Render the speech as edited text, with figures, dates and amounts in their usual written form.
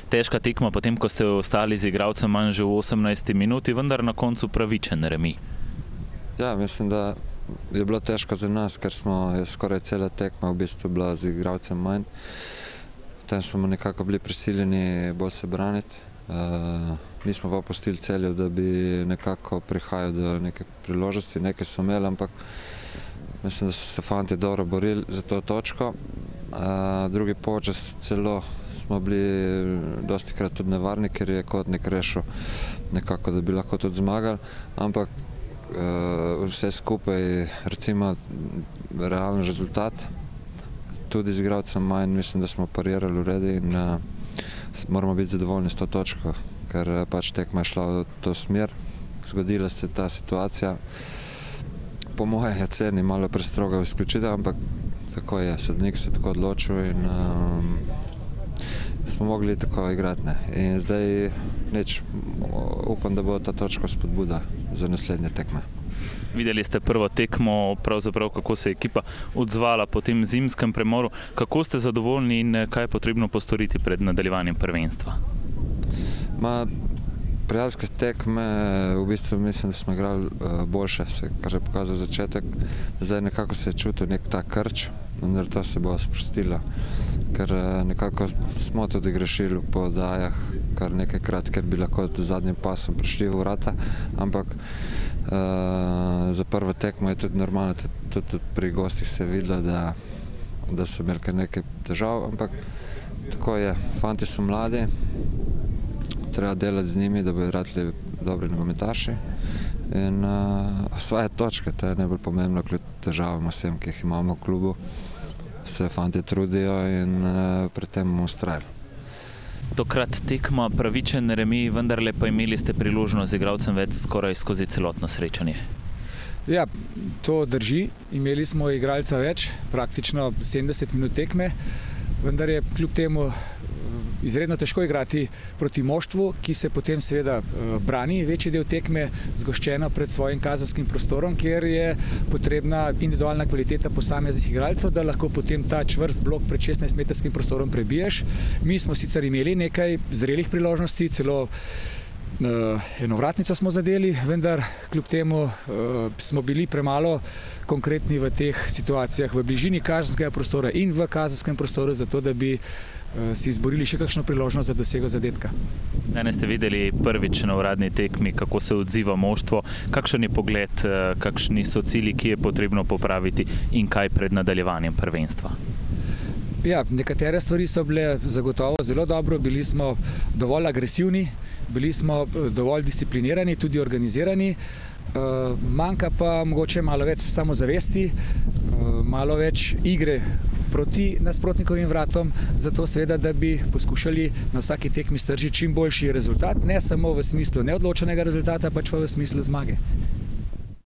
Težka tekma, potem ko ste ostali z igralcem manj že v 18. minuti, vendar na koncu pravičen remi. Ja, mislim, da je bilo težko za nas, ker je skoraj cela tekma v bistvu bila z igralcem manj. Potem smo nekako bili prisiljeni bolj se braniti. Nismo pa pustili Celju, da bi nekako prihajali do neke priložnosti, nekaj so imeli, ampak mislim, da so se fanti dobro borili za to točko. Drugi polčas celo smo bili dostikrat tudi nevarni, ker je Kotnik rešil nekako, da bi lahko tudi zmagali, ampak vse skupaj, recimo, realen rezultat, tudi z igralcem manj, mislim, da smo parirali v redu in moramo biti zadovoljni s to točko, ker pač tekma je šla v to smer, zgodila se ta situacija. Po moje oceni malo prestroga izključitev, ampak tako je, sodnik se tako odločil in smo mogli tako igrati. In zdaj upam, da bo ta točka spodbuda za naslednje tekme. Videli ste prvo tekmo, pravzaprav kako se je ekipa odzvala po tem zimskem premoru. Kako ste zadovoljni in kaj je potrebno postoriti pred nadaljevanjem prvenstva? Prijateljske tekme, v bistvu mislim, da smo igrali boljše, kar je pokazal začetek. Zdaj nekako se je čutil nek ta krč, vendar to se bo sprostilo, ker nekako smo tudi grešili po oddajah kar nekajkrat, ker bi lahko z zadnjim pasom prišli v vrata, ampak za prvo tekmo je tudi normalno, tudi pri gostih se je videlo, da so imeli kar nekaj težav, ampak tako je, fanti so mladi, treba delati z njimi, da bodo radili dobri nogometaši in osvajati točke, to je najbolj pomembno, kljub težavam vsem, ki jih imamo v klubu, se fanti trudijo in pri tem bomo vztrajali. Tokrat tekma pravičen remi, vendarle pa imeli ste priložnost z igralcem več skoraj skozi celotno srečanje. Ja, to drži. Imeli smo igralca več, praktično 70 minut tekme, vendar je kljub temu izredno težko igrati proti moštvu, ki se potem seveda brani večji del tekme zgoščeno pred svojim kazenskim prostorom, kjer je potrebna individualna kvaliteta posameznih igralcev, da lahko potem ta čvrst blok pred 16-metrskim prostorom prebiješ. Mi smo sicer imeli nekaj zrelih priložnosti, celo enovratnico smo zadeli, vendar kljub temu smo bili premalo konkretni v teh situacijah v bližini kazenskega prostora in v kazenskem prostoru, zato da bi si izborili še kakšno priložnost za dosego zadetka. Danes ste videli prvič na uradni tekmi, kako se odziva moštvo. Kakšen je pogled, kakšni so cilji, ki je potrebno popraviti in kaj pred nadaljevanjem prvenstva? Ja, nekatere stvari so bile zagotovo zelo dobro, bili smo dovolj agresivni, bili smo dovolj disciplinirani, tudi organizirani. Manjka pa mogoče malo več samozavesti, malo več igre proti nasprotnikovim vratom, zato seveda, da bi poskušali na vsaki tekmi stržiti čim boljši rezultat, ne samo v smislu neodločenega rezultata, pač pa v smislu zmage.